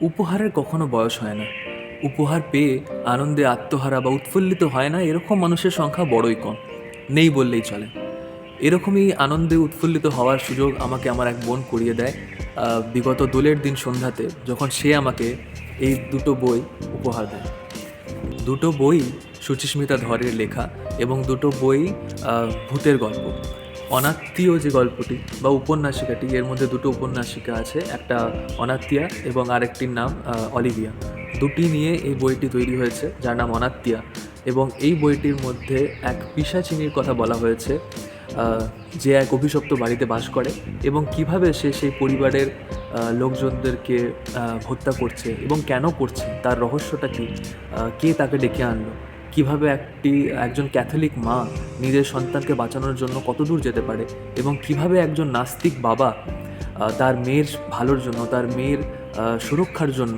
উপহারের কখনো বয়স হয় না। উপহার পেয়ে আনন্দে আত্মহারা বা উৎফুল্লিত হয় না এরকম মানুষের সংখ্যা বড়ই কম, নেই বললেই চলে। এরকমই আনন্দে উৎফুল্লিত হওয়ার সুযোগ আমাকে আমার এক বোন করিয়ে দেয় বিগত দোলের দিন সন্ধ্যাতে, যখন সে আমাকে এই দুটো বই উপহার দেয়। দুটো বই সুচিস্মিতা ধরের লেখা এবং দুটো বই ভূতের গল্প। অনাত্মীয় যে গল্পটি বা উপন্যাসিকাটি, এর মধ্যে দুটো উপন্যাসিকা আছে, একটা অনাত্মীয়া এবং আরেকটির নাম অলিভিয়া। দুটি নিয়ে এই বইটি তৈরি হয়েছে, যার নাম অনাত্মীয়া। এবং এই বইটির মধ্যে এক পিশাচিনীর কথা বলা হয়েছে, যে এক অভিশপ্ত বাড়িতে বাস করে এবং কিভাবে সে সেই পরিবারের লোকজনদেরকে হত্যা করছে এবং কেন করছে, তার রহস্যটা কী, কে তাকে ডেকে আনলো, কীভাবে একজন ক্যাথলিক মা নিজের সন্তানকে বাঁচানোর জন্য কতদূর যেতে পারে, এবং কিভাবে একজন নাস্তিক বাবা তার মেয়ের ভালোর জন্য, তার মেয়ের সুরক্ষার জন্য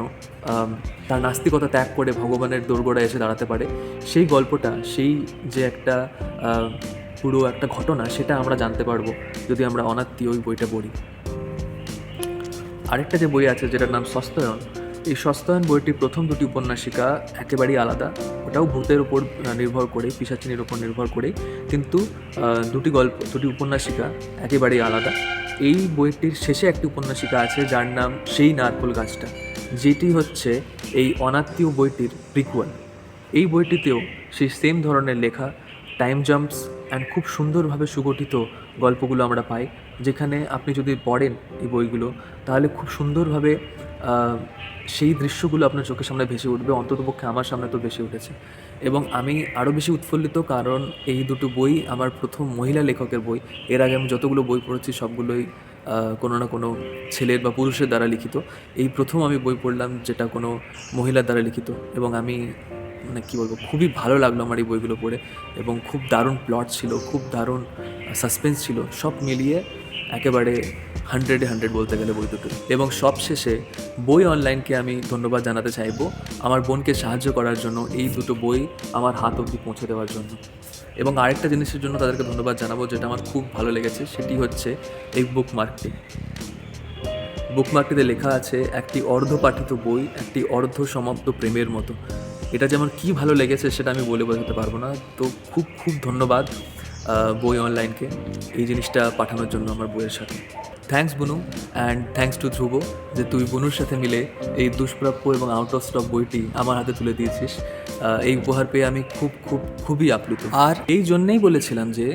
তার নাস্তিকতা ত্যাগ করে ভগবানের দোরগোড়ায় এসে দাঁড়াতে পারে। সেই গল্পটা, সেই যে একটা পুরো একটা ঘটনা, সেটা আমরা জানতে পারবো যদি আমরা অনাত্মীয় ওই বইটা পড়ি। আরেকটা যে বই আছে যেটার নাম সস্তায়ন, এই সস্তায়ন বইটির প্রথম দুটি উপন্যাসিকা একেবারেই আলাদা। ওটাও ভূতের ওপর নির্ভর করে, পিশাচিনীর ওপর নির্ভর করেই, কিন্তু দুটি উপন্যাসিকা একেবারেই আলাদা। এই বইটির শেষে একটি উপন্যাসিকা আছে যার নাম সেই নারকোল গাছটা, যেটি হচ্ছে এই অনাত্মীয় বইটির প্রিকুয়াল। এই বইটিতেও সেই সেম ধরনের লেখা, টাইম জাম্পস অ্যান্ড খুব সুন্দরভাবে সুগঠিত গল্পগুলো আমরা পাই, যেখানে আপনি যদি পড়েন এই বইগুলো তাহলে খুব সুন্দরভাবে সেই দৃশ্যগুলো আপনার চোখের সামনে ভেসে উঠবে। অন্ততপক্ষে আমার সামনে তো ভেসে উঠেছে। এবং আমি আরও বেশি উৎফুল্লিত, কারণ এই দুটো বই আমার প্রথম মহিলা লেখকের বই। এর আগে আমি যতগুলো বই পড়েছি সবগুলোই কোনো না কোনো ছেলের বা পুরুষের দ্বারা লিখিত। এই প্রথম আমি বই পড়লাম যেটা কোনো মহিলার দ্বারা লিখিত, এবং আমি কী বলবো, খুবই ভালো লাগলো আমার এই বইগুলো পড়ে। এবং খুব দারুণ প্লট ছিল, খুব দারুণ সাসপেন্স ছিল, সব মিলিয়ে একেবারে 100-এ 100 বলতে গেলে বই দুটো। এবং সবশেষে বই অনলাইনকে আমি ধন্যবাদ জানাতে চাইবো আমার বোনকে সাহায্য করার জন্য, এই দুটো বই আমার হাত অবধি পৌঁছে দেওয়ার জন্য। এবং আরেকটা জিনিসের জন্য তাদেরকে ধন্যবাদ জানাবো যেটা আমার খুব ভালো লেগেছে, সেটি হচ্ছে এই বুকমার্কটিতে লেখা আছে একটি অর্ধপাঠিত বই একটি অর্ধ সমাপ্ত প্রেমের মতো। এটা যে আমার কী ভালো লেগেছে সেটা আমি বলে বোঝাতে পারবো না। তো খুব খুব ধন্যবাদ বই অনলাইনকে এই জিনিসটা পাঠানোর জন্য আমার বইয়ের সাথে। থ্যাঙ্কস বুনু, অ্যান্ড থ্যাঙ্কস টু ধ্রুব, যে তুই বুনুর সাথে মিলে এই দুষ্প্রাপ্য এবং আউট অফ স্টক বইটি আমার হাতে তুলে দিয়েছিস। এই উপহার পেয়ে আমি খুবই আপ্লুত। আর এই জন্যেই বলেছিলাম যে